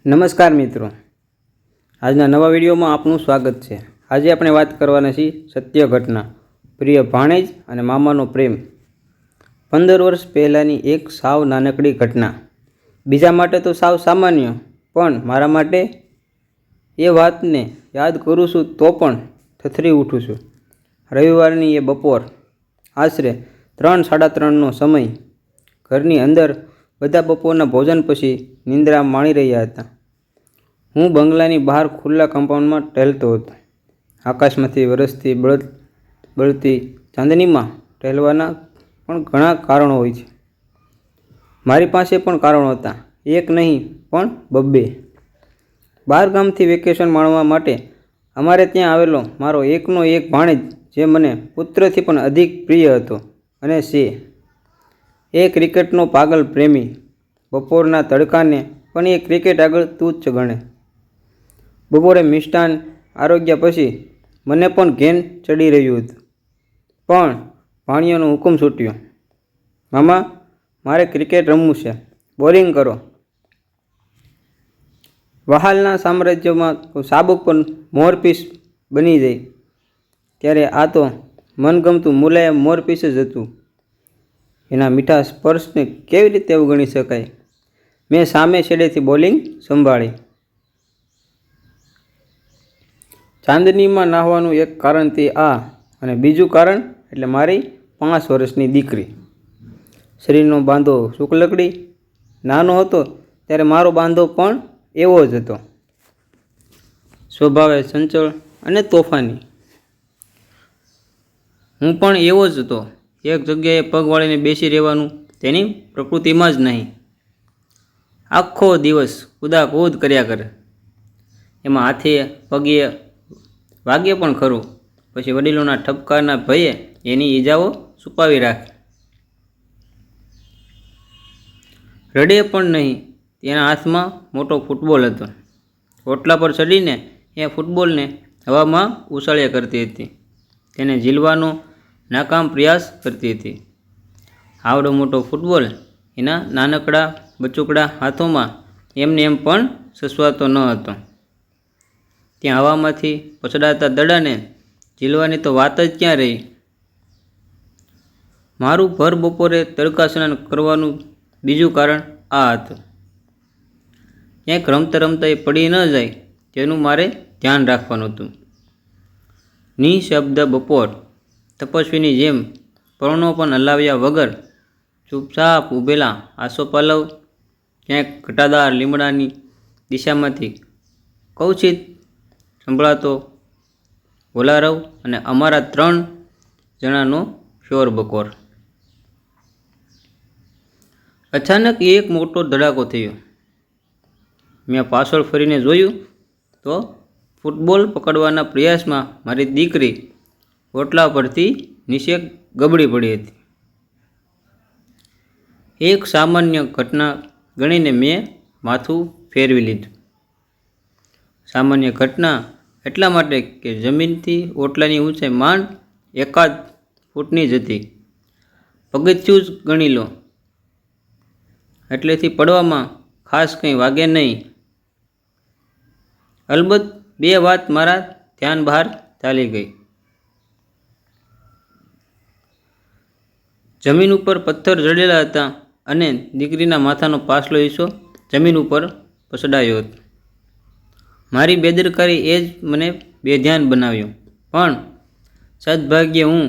નમસ્કાર મિત્રો, આજના નવા વિડીયોમાં આપનું સ્વાગત છે। આજે આપણે વાત કરવાના છીએ સત્ય ઘટના, પ્રિય ભાણેજ અને મામાનો પ્રેમ। 15 વર્ષ પહેલાંની એક સાવ નાનકડી ઘટના, બીજા માટે તો સાવ સામાન્ય, પણ મારા માટે એ વાતને યાદ કરું છું તો પણ થથરી ઉઠું છું। રવિવારની એ બપોર, આશરે 3:30નો સમય। ઘરની અંદર બધા બપોરના ભોજન પછી નિંદ્રા માણી રહ્યા હતા। હું બંગલાની બહાર ખુલ્લા કમ્પાઉન્ડમાં ટહેલતો હતો। આકાશમાંથી વરસતી બળતી ચાંદનીમાં ટહેલવાના પણ ઘણા કારણો હોય છે। મારી પાસે પણ કારણો હતા, એક નહીં પણ બબ્બે। બહાર ગામથી વેકેશન માણવા માટે અમારે ત્યાં આવેલો મારો એકનો એક ભાણેજ, જે મને પુત્રથી પણ અધિક પ્રિય હતો અને છે, એ ક્રિકેટનો પાગલ પ્રેમી। બપોરના તડકાને પણ એ ક્રિકેટ આગળ તુચ્છ ગણે। બપોરે મિષ્ટાન આરોગ્યા પછી મને પણ ઘેન ચડી રહ્યું હતું, પણ ભાણિયાનો હુકમ છૂટ્યો, મામા મારે ક્રિકેટ રમવું છે, બોલિંગ કરો। વહાલના સામ્રાજ્યમાં તો સાબુક પણ મોરપીસ બની જાય, ત્યારે આ તો મનગમતું મુલાયમ મોરપીસ જ હતું। એના મીઠા સ્પર્શને કેવી રીતે અવગણી શકાય? મેં સામે છેડેથી બોલિંગ સંભાળી। ચાંદનીમાં નાહવાનું એક કારણ તે આ, અને બીજું કારણ એટલે મારી 5 વર્ષની દીકરી। શરીરનો બાંધો શુક્લકડી। નાનો હતો ત્યારે મારો બાંધો પણ એવો જ હતો, સ્વભાવે ચંચળ અને તોફાની। હું પણ એવો જ હતો, એક જગ્યાએ પગ વાળીને બેસી રહેવાનું તેની પ્રકૃતિમાં જ નહીં। આખો દિવસ કૂદાકૂદ કર્યા કરે, એમાં હાથે પગે વાગે પણ ખરું, પછી વડીલોના ઠપકારના ભયે એની ઈજાઓ છુપાવી રાખે। રડે પણ નહીં। તેના હાથમાં મોટો ફૂટબોલ હતો। ઓટલા પર ચડીને એ ફૂટબોલને હવામાં ઉછાળ્યા કરતી હતી, તેને ઝીલવાનો નાકામ પ્રયાસ કરતી હતી। આવડો મોટો ફૂટબોલ એના નાનકડા બચુકડા હાથોમાં એમને એમ પણ સસવાતો ન હતો। ત્યાં હવામાંથી પછડાતા દડાને ઝીલવાની તો વાત જ ક્યાં રહી। મારું ભર બપોરે તડકા સ્નાન કરવાનું બીજું કારણ આ હતું, ક્યાંક રમતા રમતા એ પડી ન જાય તેનું મારે ધ્યાન રાખવાનું હતું। નિઃશબ્દ બપોર, તપસ્વીની જેમ પર્ણો પણ હલાવ્યા વગર ચૂપચાપ ઊભેલા આસોપાલવ, ક્યાંક ઘટાદાર લીમડાની દિશામાંથી કૌચિત સંભળાતો વોલારવ, અને અમારા 3 જણાનો શોરબકોર। અચાનક એક મોટો ધડાકો થયો। મેં પાછળ ફરીને જોયું તો ફૂટબોલ પકડવાના પ્રયાસમાં મારી દીકરી ઓટલા પરથી નીચે ગબડી પડી હતી। એક સામાન્ય ઘટના ગણીને મેં માથું ફેરવી લીધું। સામાન્ય ઘટના એટલા માટે કે જમીનથી ઓટલાની ઊંચાઈ માંડ 1 ફૂટની જ હતી। પગથિયું જ ગણી લો, એટલેથી પડવામાં ખાસ કંઈ વાગે નહીં। અલબત્ત 2 વાત મારા ધ્યાન બહાર ચાલી ગઈ। જમીન ઉપર પથ્થર જડેલા હતા અને દીકરીના માથાનો પાછલો હિસ્સો જમીન ઉપર પછડાયો હતો। મારી બેદરકારી એ જ મને બેધ્યાન બનાવ્યો, પણ સદભાગ્યે હું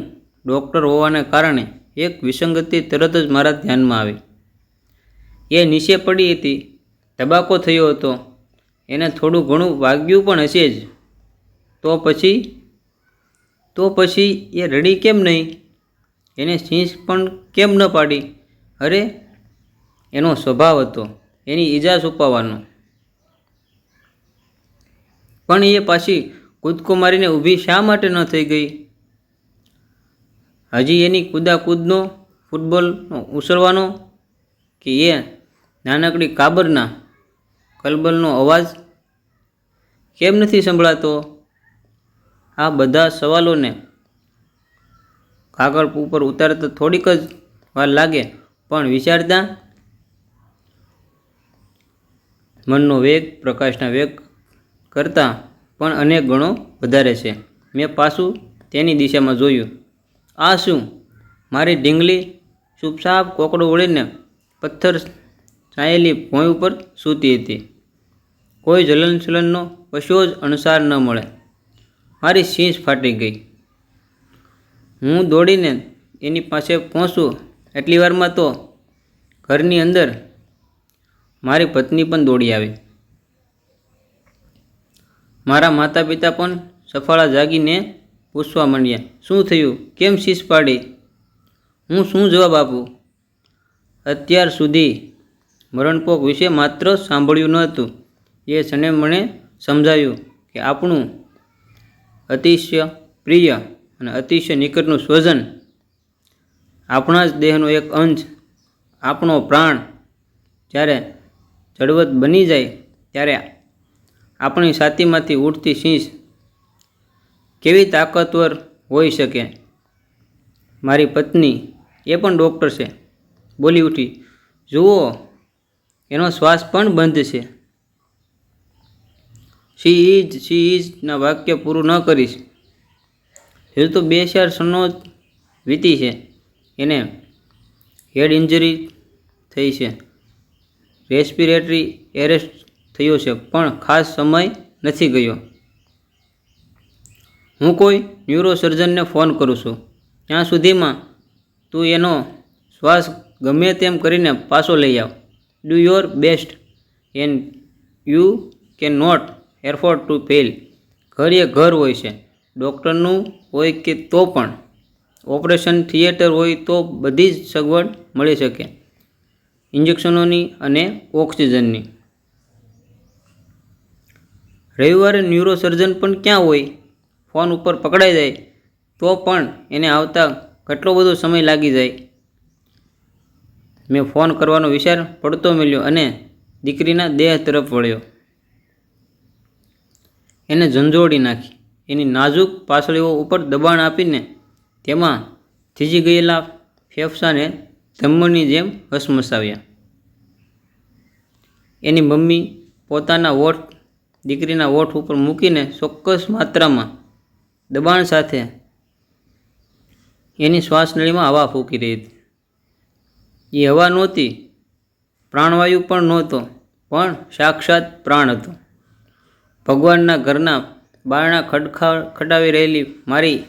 ડૉક્ટર હોવાને કારણે એક વિસંગતિ તરત જ મારા ધ્યાનમાં આવી। એ નીચે પડી હતી, ધબાકો થયો હતો, એને થોડું ઘણું વાગ્યું પણ હશે જ, તો પછી એ રડી કેમ નહીં? એને ચીસ પણ કેમ ન પાડી? અરે, એનો સ્વભાવ હતો એની ઈજા છુપાવવાનો, પણ એ પાછી કૂદકો મારીને ઊભી શા માટે ન થઈ ગઈ? હજી એની કૂદાકૂદનો, ફૂટબોલનો ઉછળવાનો, કે એ નાનકડી કાબરના કલબલનો અવાજ કેમ નથી સંભળાતો? આ બધા સવાલોને કાગળ ઉપર ઉતારતા થોડીક જ વાર લાગે, પણ વિચારતા મનનો વેગ પ્રકાશના વેગ કરતાં પણ અનેક ગણો વધારે છે. મેં પાછું તેની દિશામાં જોયું. આ શું? મારી ઢીંગલી ચૂપચાપ કોકડો વળીને પથ્થર છાયેલી ભોંય ઉપર સૂતી હતી. કોઈ જલનચલનનો કશો જ અણસાર ન મળે. મારી શીશ ફાટી ગઈ. હું દોડીને એની પાસે પહોંચું એટલી વારમાં તો ઘરની અંદર મારી પત્ની પણ દોડી આવી. મારા માતા પિતા પણ સફાળા જાગીને પૂછવા માંડ્યા, શું થયું? કેમ શીશ પાડી? હું શું જવાબ આપું? અત્યાર સુધી મરણપોક વિશે માત્ર સાંભળ્યું ન હતું. એ ક્ષણે મને સમજાયું કે આપણું અતિશય પ્રિય અને અતિશય નિકટનું સ્વજન, આપણા જ દેહનો એક અંશ, આપણો પ્રાણ જ્યારે જડવત બની જાય ત્યારે આપણી છાતીમાંથી ઉઠતી શીશ કેવી તાકાતવર હોઈ શકે. મારી પત્ની, એ પણ ડૉક્ટર છે, બોલી ઉઠી, જુઓ, એનો શ્વાસ પણ બંધ છે. શી ઇઝ ના વાક્ય પૂરું ન કરીશ હજુ તો 2-4 ક્ષણો જ વીતી છે. એને હેડ ઇન્જરી થઈ છે, રેસ્પિરેટરી એરેસ્ટ થયો છે, પણ ખાસ સમય નથી ગયો. હું કોઈ ન્યુરોસર્જનને ફોન કરું છું. ત્યાં સુધીમાં તું એનો શ્વાસ ગમે તેમ કરીને પાછો લઈ આવ. Do your best and you can not afford to fail. ઘર એ ઘર હોય છે, ડૉક્ટરનું હોય કે તો પણ. ઓપરેશન થિયેટર હોય તો બધી જ સગવડ મળી શકે, ઇન્જેક્શનોની અને ઓક્સિજનની. રવિવારે ન્યુરોસર્જન પણ ક્યાં હોય? ફોન ઉપર પકડાઈ જાય તો પણ એને આવતા કેટલો બધો સમય લાગી જાય. મેં ફોન કરવાનો વિચાર પડતો મળ્યો અને દીકરીના દેહ તરફ વળ્યો. એને ઝંઝોડી નાખી. એની નાજુક પાસળીઓ ઉપર દબાણ આપીને તેમાં થીજી ગયેલા ફેફસાને ધમની જેમ હસમસાવ્યા. એની મમ્મી પોતાના ઓઠ દીકરીના ઓઠ ઉપર મૂકીને ચોક્કસ માત્રામાં દબાણ સાથે એની શ્વાસનળીમાં હવા ફૂંકી રહી હતી. એ હવા નહોતી, પ્રાણવાયુ પણ નહોતો, પણ સાક્ષાત પ્રાણ હતો. ભગવાનના ઘરના બારણા ખડખડાવી રહેલી મારી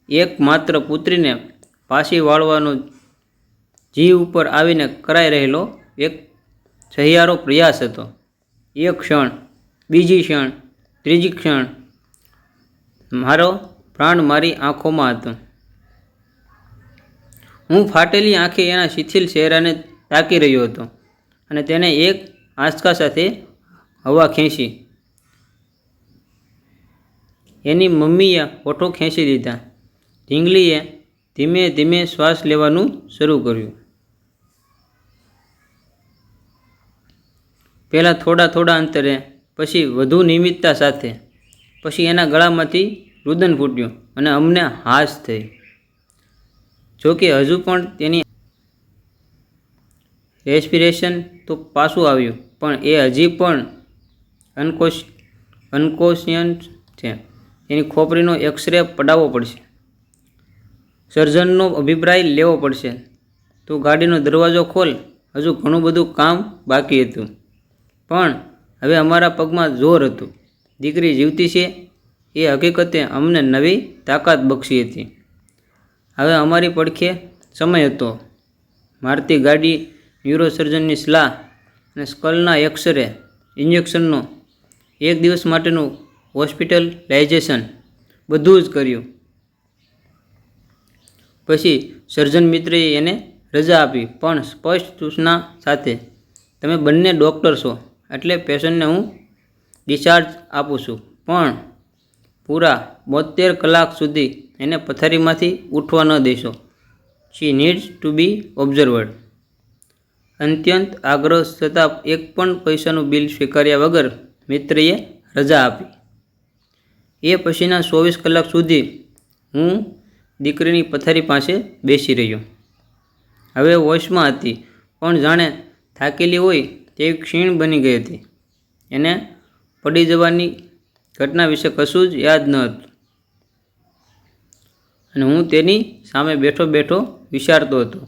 એકમાત્ર પુત્રીને પાછી વાળવાનો જીવ ઉપર આવીને કરાઈ રહેલો એક સહિયારો પ્રયાસ હતો. એક ક્ષણ, બીજી ક્ષણ, ત્રીજી ક્ષણ મારો પ્રાણ મારી આંખોમાં હતો. હું ફાટેલી આંખે એના શિથિલ ચહેરાને તાકી રહ્યો હતો અને તેને એક આંચકા સાથે હવા ખેંચી. એની મમ્મીએ ઓઠો ખેંચી લીધા. ઢીંગલીએ ધીમે ધીમે શ્વાસ લેવાનું શરૂ કર્યું. પહેલાં થોડા અંતરે, પછી વધુ નિયમિતતા સાથે. પછી એના ગળામાંથી રુદન ફૂટ્યું અને અમને હાશ થઈ. જોકે હજુ પણ તેની રેસ્પિરેશન તો પાછું આવ્યું, પણ એ હજી પણ અનકોન્શિયસ છે. એની ખોપરીનો એક્સરે પડાવવો પડશે, સર્જનનો અભિપ્રાય લેવો પડશે. તું ગાડીનો દરવાજો ખોલ. હજુ ઘણું બધું કામ બાકી હતું, પણ હવે અમારા પગમાં જોર હતું. દીકરી જીવતી છે એ હકીકતે અમને નવી તાકાત બક્ષી હતી. હવે અમારી પડખે સમય હતો. મારતી ગાડી, ન્યુરોસર્જનની સલાહ અને સ્કલના એક્સરે, ઇન્જેક્શનનો 1 દિવસ માટેનું હોસ્પિટલાઇઝેશન, બધું જ કર્યું. પછી સર્જન મિત્રએ એને રજા આપી, પણ સ્પષ્ટ સૂચના સાથે, તમે બંને ડૉક્ટર છો એટલે પેશન્ટને હું ડિસ્ચાર્જ આપું છું, પણ પૂરા 72 કલાક સુધી એને પથારીમાંથી ઉઠવા ન દેશો. શી નીડ્સ ટુ બી ઓબ્ઝર્વડ. અત્યંત આગ્રહ છતાં એક પણ પૈસાનું બિલ સ્વીકાર્યા વગર મિત્રએ રજા આપી. એ પછીના 24 કલાક સુધી હું દીકરીની પથારી પાસે બેસી રહ્યો. હવે હોશમાં હતી, પણ જાણે થાકેલી હોય તેવી ક્ષીણ બની ગઈ હતી. એને પડી જવાની ઘટના વિશે કશું જ યાદ ન હતું અને હું તેની સામે બેઠો બેઠો વિચારતો હતો,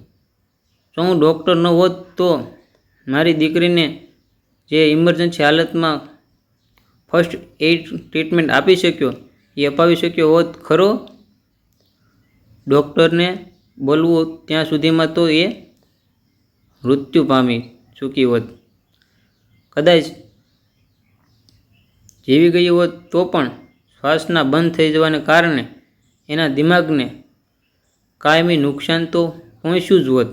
જો હું ડૉક્ટર ન હોત તો મારી દીકરીને જે ઇમરજન્સી હાલતમાં ફર્સ્ટ એઇડ ટ્રીટમેન્ટ આપી શક્યો એ અપાવી શક્યો હોત ખરો? ડૉક્ટરને બોલવું ત્યાં સુધીમાં તો એ મૃત્યુ પામી ચૂકી હોત. કદાચ જીવી ગઈ હોત તો પણ શ્વાસના બંધ થઈ જવાને કારણે એના દિમાગને કાયમી નુકસાન તો પહોંચ્યું જ હોત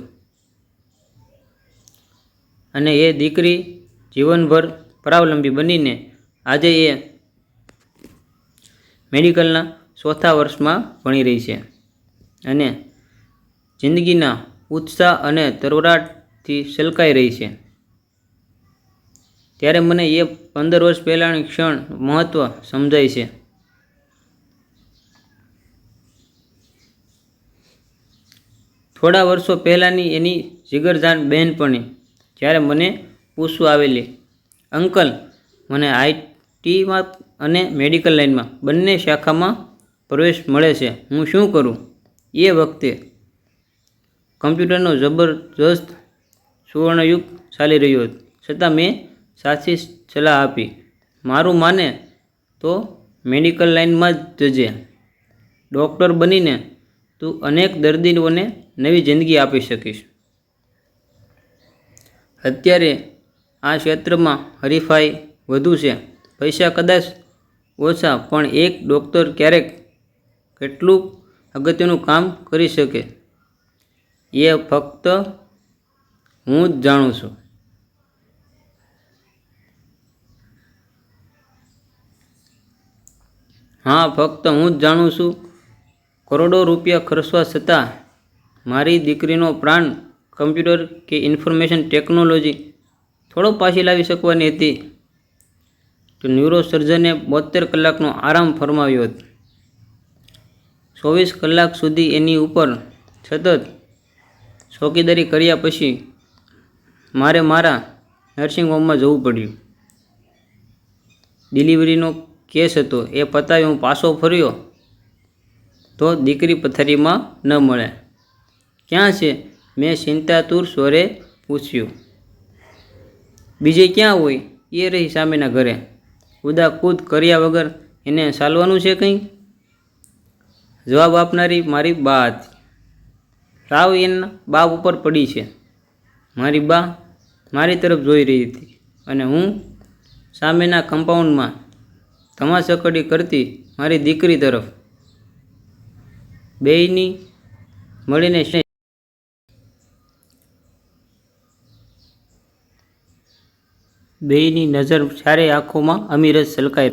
અને એ દીકરી જીવનભર પરાવલંબી બનીને આજે એ મેડિકલના 4થા વર્ષમાં ભણી રહી છે અને જિંદગીના ઉત્સાહ અને તરવરાટથી છલકાઈ રહી છે. ત્યારે મને એ 15 વર્ષ પહેલાંની ક્ષણ મહત્ત્વ સમજાય છે. થોડા વર્ષો પહેલાંની એની જીગરજાન બહેનપણી જ્યારે મને પૂછવા આવેલી, અંકલ મને આઈટીમાં અને મેડિકલ લાઇનમાં બંને શાખામાં પ્રવેશ મળે છે, હું શું કરું? એ વખતે કમ્પ્યુટરનો જબરજસ્ત સુવર્ણયુગ ચાલી રહ્યો હતો, છતાં મેં સાચી સલાહ આપી, મારું માને તો મેડિકલ લાઇનમાં જ જજે. ડૉક્ટર બનીને તું અનેક દર્દીઓને નવી જિંદગી આપી શકીશ. અત્યારે આ ક્ષેત્રમાં હરીફાઈ વધુ છે, પૈસા કદાચ ઓછા, પણ એક ડૉક્ટર ક્યારેક કેટલું અગત્યનું કામ કરી શકે એ ફક્ત હું જ જાણું છું. હા, ફક્ત હું જ જાણું છું. કરોડો રૂપિયા ખર્ચવા છતાં મારી દીકરીનો પ્રાણ કમ્પ્યુટર કે ઇન્ફોર્મેશન ટેકનોલોજી થોડો પાછી લાવી શકવાની હતી તો ન્યુરોસર્જને 72 કલાકનો આરામ ફરમાવ્યો હતો. 24 કલાક સુધી એની ઉપર સતત ચોકીદારી કર્યા પછી મારે મારા નર્સિંગ હોમમાં જવું પડ્યું. ડિલિવરીનો કેસ હતો, એ પતાવી હું પાછો ફર્યો તો દીકરી પથારીમાં ન મળે. ક્યાં છે? મેં ચિંતાતુર સ્વરે પૂછ્યું. બીજે ક્યાં હોય? એ રહી સામેના ઘરે. કૂદાકૂદ કર્યા વગર એને ચાલવાનું છે કંઈ? જવાબ આપનારી મારી બા હતી. રાવ એના બાપ ઉપર પડી છે. મારી બા મારી તરફ જોઈ રહી હતી અને હું સામેના કમ્પાઉન્ડમાં ધમાચકડી કરતી મારી દીકરી તરફ. બેયની મળીને બેયની નજર ચારેય આંખોમાં અમીરજ છલકાઈ.